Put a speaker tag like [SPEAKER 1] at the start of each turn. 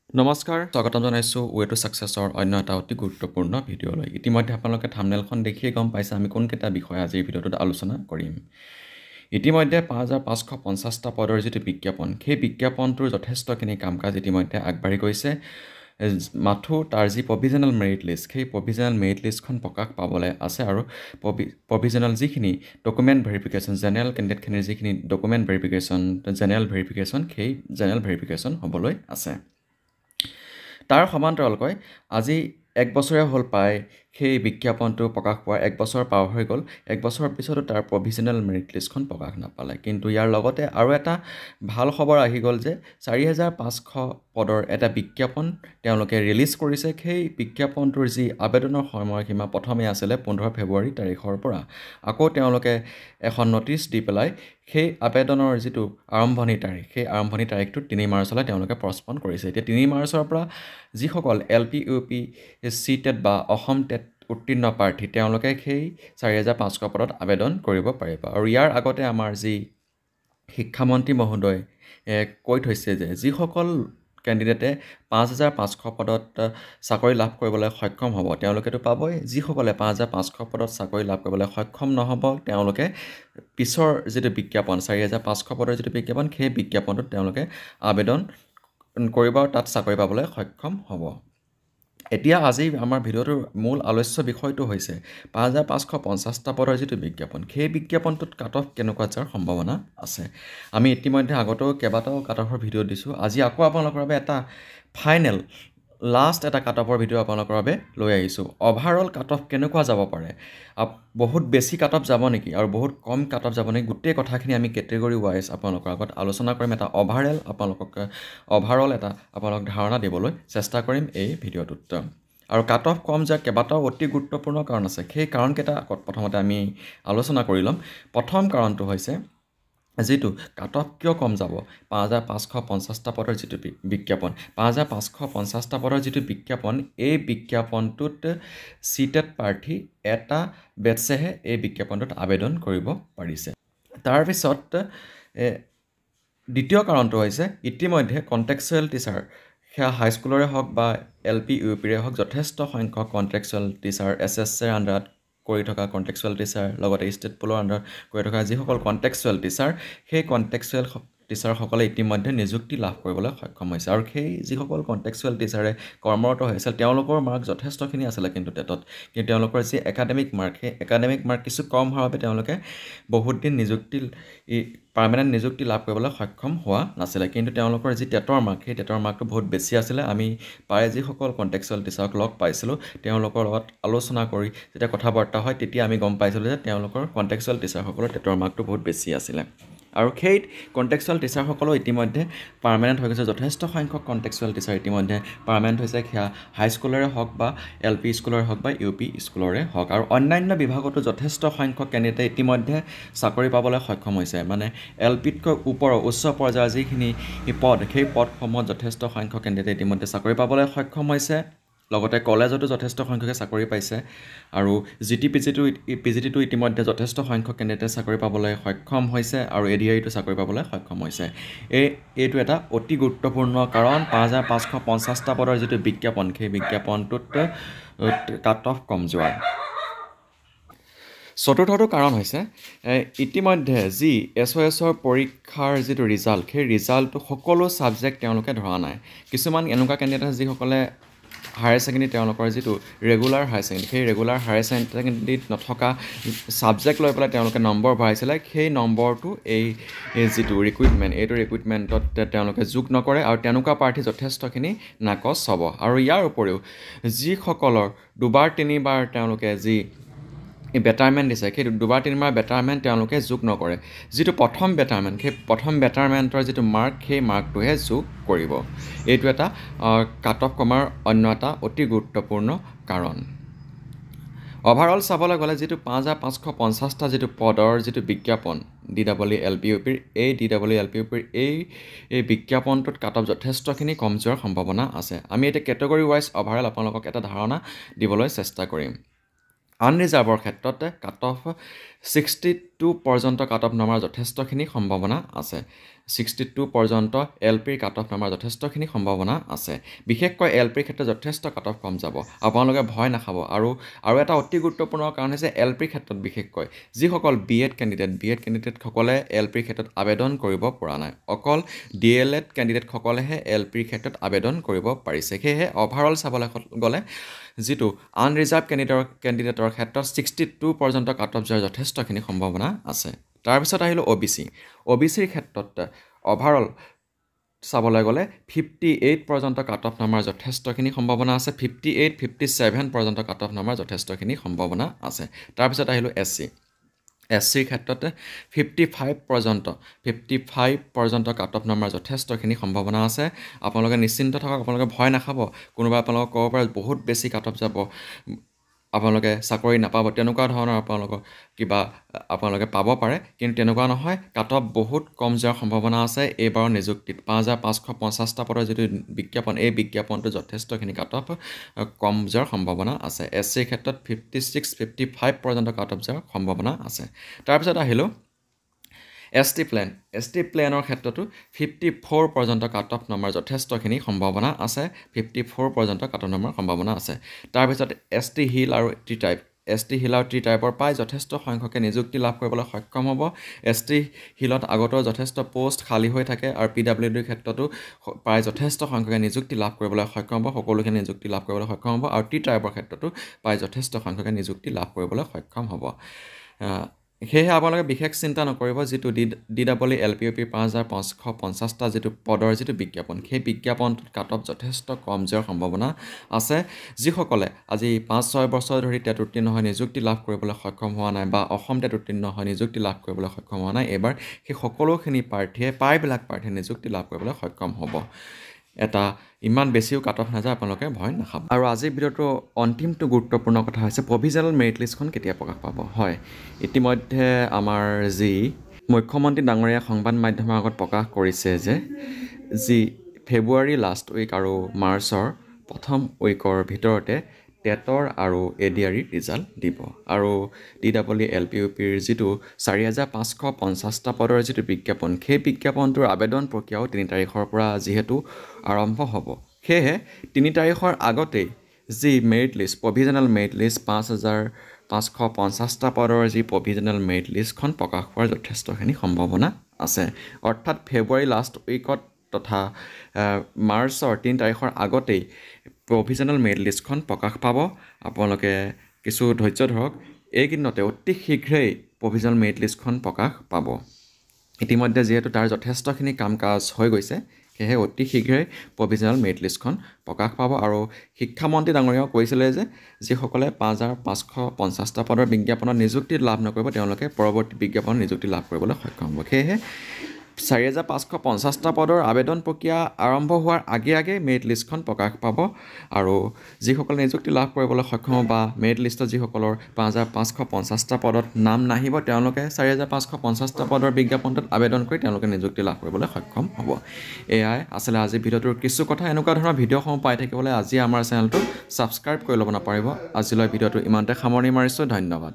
[SPEAKER 1] নমস্কাৰ স্বাগতম জনাইছোঁ ৱে টু ছাকচেছৰ অন্য এটা অতি গুৰুত্বপূৰ্ণ ভিডিঅ'লৈ ইতিমধ্যে আপোনালোকে থাম্বনেইলখন দেখিয়ে গম পাইছে আমি কোনকেইটা বিষয় আজিৰ ভিডিঅ'টোত আলোচনা কৰিম ইতিমধ্যে ৫৫৫০টা পদৰ যিটো বিজ্ঞাপন সেই বিজ্ঞাপনটোৰ যথেষ্টখিনি কাম কাজ ইতিমধ্যে আগবাঢ়ি গৈছে মাথো তাৰ যি প্ৰভিজনেল মেৰিট লিষ্ট সেই প্ৰভিজনেল মেৰিট লিষ্টখন প্ৰকাশ পাবলৈ আছে আৰু প্ৰভিজনেল যিখিনি ডকুমেণ্ট ভেৰিফিকেশ্যন জেনেৰেল কেণ্ডিডেটখিনিৰ যিখিনি ডকুমেণ্ট ভেৰিফিকেশ্যন জেনেৰেল ভেৰিফিকেশ্যন সেই জেনেৰেল ভেৰিফিকেশ্যন হ'বলৈ আছে তাৰ সমান্তৰালকৈ আজি এক বছৰীয়া হ'ল প্ৰায় সেই বিজ্ঞাপনটো প্ৰকাশ পোৱাৰ এক বছৰ পাৰ হৈ গ'ল এক বছৰৰ পিছতো তাৰ প্ৰভিজনেল মেৰিট লিষ্টখন প্ৰকাশ নাপালে কিন্তু ইয়াৰ লগতে আৰু এটা ভাল খবৰ আহি গ'ল যে ৪৫০০ পদৰ এটা বিজ্ঞাপন তেওঁলোকে ৰিলিজ কৰিছে সেই বিজ্ঞাপনটোৰ যি আবেদনৰ সময়সীমা প্ৰথমে আছিলে ১৫ ফেব্ৰুৱাৰী তাৰিখৰ পৰা আকৌ তেওঁলোকে এখন নটিচ দি পেলাই সেই আবেদনৰ যিটো আৰম্ভণি তাৰিখ সেই আৰম্ভণি তাৰিখটো ৩ মাৰ্চলৈ তেওঁলোকে পষ্টপন কৰিছে এতিয়া ৩ মাৰ্চৰ পৰা যিসকল LP UP CTET বা অসম টেট উত্তীৰ্ণ প্ৰাৰ্থী তেওঁলোকে সেই ৪৫০০ পদত আবেদন কৰিব পাৰিব আৰু ইয়াৰ আগতে আমাৰ যি শিক্ষামন্ত্ৰী মহোদয় কৈ থৈছে যে যিসকল কেণ্ডিডেটে ৫৫০০ পদত চাকৰি লাভ কৰিবলৈ সক্ষম হ'ব তেওঁলোকেতো পাবই যিসকলে ৫৫০০ পদত চাকৰি লাভ কৰিবলৈ সক্ষম নহ'ব তেওঁলোকে পিছৰ যিটো বিজ্ঞাপন ৪৫০০ পদৰ যিটো বিজ্ঞাপন সেই বিজ্ঞাপনটোত তেওঁলোকে আবেদন কৰিব তাত চাকৰি পাবলৈ সক্ষম হ'ব এতিয়া আজি আমাৰ ভিডিঅ'টোৰ মূল আলোচ্য বিষয়টো হৈছে ৫৫৫০টা পদৰ যিটো বিজ্ঞাপন সেই বিজ্ঞাপনটোত কাট অফ কেনেকুৱা যোৱাৰ সম্ভাৱনা আছে আমি ইতিমধ্যে আগতেও কেইবাটাও কাট অফৰ ভিডিঅ' দিছোঁ আজি আকৌ আপোনালোকৰ বাবে এটা ফাইনেল লাষ্ট এটা কাট অফৰ ভিডিঅ' আপোনালোকৰ বাবে লৈ আহিছোঁ অভাৰঅল কাট অফ কেনেকুৱা যাব পাৰে বহুত বেছি কাট অফ যাব নেকি আৰু বহুত কম কাট অফ যাব নেকি গোটেই কথাখিনি আমি কেটেগৰী ৱাইজ আপোনালোকৰ আগত আলোচনা কৰিম এটা অভাৰঅল এটা আপোনালোক ধাৰণা দিবলৈ চেষ্টা কৰিম এই ভিডিঅ'টোত আৰু কাট অফ কম যোৱাৰ কেইবাটাও অতি গুৰুত্বপূৰ্ণ কাৰণ আছে সেই কাৰণকেইটা প্ৰথমতে আমি আলোচনা কৰি ল'ম প্ৰথম কাৰণটো হৈছে যিটো কাট অফ কিয় কম যাব ৫৫৫০টা পদৰ যিটো বিজ্ঞাপন ৫৫৫০টা পদৰ যিটো বিজ্ঞাপন এই বিজ্ঞাপনটোত CTET প্ৰাৰ্থী এটা বেটছেহে এই বিজ্ঞাপনটোত আবেদন কৰিব পাৰিছে তাৰপিছত দ্বিতীয় কাৰণটো হৈছে ইতিমধ্যে কণ্টেক্সুৱেল টিচাৰ সেয়া হাইস্কুলৰে হওক বা LP UPৰে হওক যথেষ্ট সংখ্যক কণ্টেক্সুৱেল টিচাৰ SSCৰ আণ্ডাৰত কৰি থকা কণ্টেক্সুৱেল টিচাৰ লগতে ষ্টেট পুলৰ আণ্ডাৰত কৰি থকা যিসকল কণ্টেক্সুৱেল টিচাৰ সেই কণ্টেক্সুৱেল টিচাৰসকলে ইতিমধ্যে নিযুক্তি লাভ কৰিবলৈ সক্ষম হৈছে আৰু সেই যিসকল কণ্টেক্সুৱেল টিচাৰে কৰ্মৰত হৈছিল তেওঁলোকৰ মাৰ্ক যথেষ্টখিনি আছিলে কিন্তু টেটত কিন্তু তেওঁলোকৰ যি একাডেমিক মাৰ্ক সেই একাডেমিক মাৰ্ক কিছু কম হোৱাৰ বাবে তেওঁলোকে বহুত দিন পাৰ্মানেণ্ট নিযুক্তি লাভ কৰিবলৈ সক্ষম হোৱা নাছিলে কিন্তু তেওঁলোকৰ যি টেটৰ মাৰ্ক সেই টেটৰ মাৰ্কটো বহুত বেছি আছিলে আমি প্ৰায় যিসকল কণ্টেক্সুৱেল টিচাৰক লগ পাইছিলোঁ তেওঁলোকৰ লগত আলোচনা কৰি যেতিয়া কথা বাৰ্তা হয় তেতিয়া আমি গম পাইছিলোঁ যে তেওঁলোকৰ কণ্টেক্সুৱেল টিচাৰসকলৰ টেটৰ মাৰ্কটো বহুত বেছি আছিলে আৰু সেই কণ্টেক্সুৱেল টিচাৰসকলেও ইতিমধ্যে পাৰ্মানেণ্ট হৈ গৈছে যথেষ্ট সংখ্যক কণ্টেক্সুৱেল টিচাৰ ইতিমধ্যে পাৰ্মানেণ্ট হৈছে সেয়া হাইস্কুলৰে হওক বা LP স্কুলৰে হওক বা UP স্কুলৰে হওক আৰু অন্যান্য বিভাগতো যথেষ্ট সংখ্যক কেণ্ডিডেটে ইতিমধ্যে চাকৰি পাবলৈ সক্ষম হৈছে মানে LPতকৈ ওপৰৰ উচ্চ পৰ্যায়ৰ যিখিনি পদ সেই পদসমূহত যথেষ্ট সংখ্যক কেণ্ডিডেটে ইতিমধ্যে চাকৰি পাবলৈ সক্ষম হৈছে লগতে কলেজতো যথেষ্ট সংখ্যকে চাকৰি পাইছে আৰু PGT ইতিমধ্যে যথেষ্ট সংখ্যক কেণ্ডিডেটে চাকৰি পাবলৈ সক্ষম হৈছে আৰু ADREতো চাকৰি পাবলৈ সক্ষম হৈছে এইটো এটা অতি গুৰুত্বপূৰ্ণ কাৰণ ৫৫৫০টা পদৰ যিটো বিজ্ঞাপন সেই বিজ্ঞাপনটোত কাট অফ কম যোৱাৰ চতুৰ্থটো কাৰণ হৈছে ইতিমধ্যে যি SOSৰ পৰীক্ষাৰ যিটো ৰিজাল্ট সেই ৰিজাল্টটো সকলো ছাবজেক্ট তেওঁলোকে ধৰা নাই কিছুমান এনেকুৱা কেণ্ডিডেট আছে যিসকলে হায়াৰ ছেকেণ্ডেৰী তেওঁলোকৰ যিটো ৰেগুলাৰ হায়াৰ ছেকেণ্ডেৰী সেই ৰেগুলাৰ হায়াৰ ছেকেণ্ডেৰীত নথকা ছাবজেক্ট লৈ পেলাই তেওঁলোকে নম্বৰ ভৰাইছিলে সেই নম্বৰটো এই যিটো এইটো ৰিকুইটমেণ্টত তেওঁলোকে যোগ নকৰে আৰু তেনেকুৱা প্ৰাৰ্থী যথেষ্টখিনি নাকচ হ'ব আৰু ইয়াৰ উপৰিও যিসকলৰ দুবাৰ তিনিবাৰ তেওঁলোকে যি বেটাৰমেণ্ট দিছে সেই দুবাৰ তিনিবাৰ বেটাৰমেণ্ট তেওঁলোকে যোগ নকৰে যিটো প্ৰথম বেটাৰমেণ্ট সেই প্ৰথম বেটাৰমেণ্টৰ যিটো মাৰ্ক সেই মাৰ্কটোহে যোগ কৰিব এইটো এটা কাট অফ কমাৰ অন্য এটা অতি গুৰুত্বপূৰ্ণ কাৰণ অভাৰঅল চাবলৈ গ'লে যিটো ৫৫৫০টা যিটো পদৰ যিটো বিজ্ঞাপন DWLP UPৰ এই বিজ্ঞাপনটোত কাট অফ যথেষ্টখিনি কম যোৱাৰ সম্ভাৱনা আছে আমি এতিয়া কেটেগৰী ৱাইজ অভাৰঅল আপোনালোকক এটা ধাৰণা দিবলৈ চেষ্টা কৰিম আনৰিজাৰ্ভৰ ক্ষেত্ৰত কাট অফ 62 পৰ্যন্ত কাট অফ নমাৰ যথেষ্টখিনি সম্ভাৱনা আছে 62 পৰ্যন্ত LPৰ কাট অফ নামৰ যথেষ্টখিনি সম্ভাৱনা আছে বিশেষকৈ LPৰ ক্ষেত্ৰত যথেষ্ট কাট অফ কম যাব আপোনালোকে ভয় নাখাব আৰু এটা অতি গুৰুত্বপূৰ্ণ কাৰণ হৈছে LPৰ ক্ষেত্ৰত বিশেষকৈ যিসকল BEd কেণ্ডিডেটসকলে LPৰ ক্ষেত্ৰত আবেদন কৰিব পৰা নাই অকল DLEd কেণ্ডিডেটসকলেহে LPৰ ক্ষেত্ৰত আবেদন কৰিব পাৰিছে সেয়েহে অভাৰঅল চাবলৈ গ'লে যিটো আনৰিজাৰ্ভ কেণ্ডিডেটৰ ক্ষেত্ৰত 62 পৰ্যন্ত কাট অফ যোৱাৰ যথেষ্টখিনি সম্ভাৱনা আছে তাৰপিছত আহিলোঁ OBCৰ ক্ষেত্ৰত অভাৰঅল চাবলৈ গ'লে 58 পৰ্যন্ত কাট অফ নামৰ যথেষ্টখিনি সম্ভাৱনা আছে 57 পৰ্যন্ত কাট অফ নামৰ যথেষ্টখিনি সম্ভাৱনা আছে তাৰপিছত আহিলোঁ SCৰ ক্ষেত্ৰত 55 পৰ্যন্ত কাট অফ নামৰ যথেষ্টখিনি সম্ভাৱনা আছে আপোনালোকে নিশ্চিন্ত থাকক আপোনালোকে ভয় নাখাব কোনোবা আপোনালোকক ক'ব পাৰে বহুত বেছি কাট অফ যাব আপোনালোকে চাকৰি নাপাব তেনেকুৱা ধৰণৰ আপোনালোকে পাব পাৰে কিন্তু তেনেকুৱা নহয় কাট অফ বহুত কম যোৱাৰ সম্ভাৱনা আছে এইবাৰৰ নিযুক্তিত 5550টা পদৰ যিটো বিজ্ঞাপন এই বিজ্ঞাপনটো যথেষ্টখিনি কাট অফ কম যোৱাৰ সম্ভাৱনা আছে SCৰ ক্ষেত্ৰত 55 পৰ্যন্ত কাট অফ যোৱাৰ সম্ভাৱনা আছে তাৰপিছত আহিলোঁ ST প্লেনৰ ক্ষেত্ৰতো 54 পৰ্যন্ত কাট অফ নম্বৰ যথেষ্টখিনি সম্ভাৱনা আছে 54 পৰ্যন্ত কাট অফ নম্বৰ সম্ভাৱনা আছে তাৰপিছত ST হিল আৰু T টাইপৰ প্ৰায় যথেষ্ট সংখ্যকে নিযুক্তি লাভ কৰিবলৈ সক্ষম হ'ব ST হিলত আগতেও যথেষ্ট পোষ্ট খালী হৈ থাকে আৰু PWDৰ ক্ষেত্ৰতো প্ৰায় যথেষ্ট সংখ্যকে নিযুক্তি লাভ কৰিবলৈ সক্ষম হ'ব সকলোখিনি নিযুক্তি লাভ কৰিবলৈ সক্ষম হ'ব আৰু T টাইপৰ ক্ষেত্ৰতো প্ৰায় যথেষ্ট সংখ্যকে নিযুক্তি লাভ কৰিবলৈ সক্ষম হ'ব সেয়েহে আপোনালোকে বিশেষ চিন্তা নকৰিব যিটো DEE LPUP 5550টা যিটো পদৰ যিটো বিজ্ঞাপন সেই বিজ্ঞাপনটোত কাট অফ যথেষ্ট কম যোৱাৰ সম্ভাৱনা আছে যিসকলে আজি 5-6 বছৰ ধৰি টেট উত্তীৰ্ণ হৈ নিযুক্তি লাভ কৰিবলৈ সক্ষম হোৱা নাই বা অসম টেট উত্তীৰ্ণ হৈ নিযুক্তি লাভ কৰিবলৈ সক্ষম হোৱা নাই এবাৰ সেই সকলোখিনি প্ৰায়বিলাক প্ৰাৰ্থীয়ে নিযুক্তি লাভ কৰিবলৈ সক্ষম হ'ব এটা ইমান বেছিও কাট অফ নাযায় আপোনালোকে ভয় নাখাব আৰু আজিৰ ভিডিঅ'টো অন্তিমটো গুৰুত্বপূৰ্ণ কথা হৈছে প্ৰভিজনেল মেৰিট লিষ্টখন কেতিয়া প্ৰকাশ পাব হয় ইতিমধ্যে আমাৰ যি মুখ্যমন্ত্ৰী ডাঙৰীয়া সংবাদ মাধ্যমৰ আগত প্ৰকাশ কৰিছে যে যি ফেব্ৰুৱাৰী লাষ্ট উইক আৰু মাৰ্চৰ প্ৰথম উইকৰ ভিতৰতে টেটৰ আৰু ADRE ৰিজাল্ট দিব আৰু DEE LPUPৰ যিটো 4550টা পদৰ যিটো বিজ্ঞাপন সেই বিজ্ঞাপনটোৰ আবেদন প্ৰক্ৰিয়াও 3 তাৰিখৰ পৰা যিহেতু আৰম্ভ হ'ব সেয়েহে 3 তাৰিখৰ আগতেই যি merit list provisional merit list 5550টা পদৰ যি প্ৰভিজনেল মেৰিট লিষ্টখন প্ৰকাশ হোৱাৰ যথেষ্টখিনি সম্ভাৱনা আছে অৰ্থাৎ ফেব্ৰুৱাৰী লাষ্ট উইকত তথা মাৰ্চৰ 3 তাৰিখৰ আগতেই প্ৰভিজনেল মেৰিট লিষ্টখন প্ৰকাশ পাব আপোনালোকে কিছু ধৈৰ্য ধৰক এইকেইদিনতে অতি শীঘ্ৰেই প্ৰভিজনেল মেৰিট লিষ্টখন প্ৰকাশ পাব ইতিমধ্যে যিহেতু তাৰ যথেষ্টখিনি কাম কাজ হৈ গৈছে সেয়েহে অতি শীঘ্ৰেই প্ৰভিজনেল মেৰিট লিষ্টখন প্ৰকাশ পাব আৰু শিক্ষামন্ত্ৰী ডাঙৰীয়াও কৈছিলে যে যিসকলে 5550টা পদৰ বিজ্ঞাপনত নিযুক্তি লাভ নকৰিব তেওঁলোকে পৰৱৰ্তী বিজ্ঞাপনত নিযুক্তি লাভ কৰিবলৈ সক্ষম হ'ব সেয়েহে 4550টা পদৰ আবেদন প্ৰক্ৰিয়া আৰম্ভ হোৱাৰ আগে মেৰিট লিষ্টখন প্ৰকাশ পাব আৰু যিসকলে নিযুক্তি লাভ কৰিবলৈ সক্ষম বা মেৰিট লিষ্টত যিসকলৰ 5550টা পদত নাম নাহিব তেওঁলোকে 4550টা পদৰ বিজ্ঞাপনটোত আবেদন কৰি তেওঁলোকে নিযুক্তি লাভ কৰিবলৈ সক্ষম হ'ব এয়াই আছিলে আজি ভিডিঅ'টোৰ কিছু কথা এনেকুৱা ধৰণৰ ভিডিঅ'সমূহ পাই থাকিবলৈ আজি আমাৰ চেনেলটো ছাবস্ক্ৰাইব কৰি ল'ব নাপাৰিব আজিলৈ ভিডিঅ'টো ইমানতে সামৰণি মাৰিছোঁ ধন্যবাদ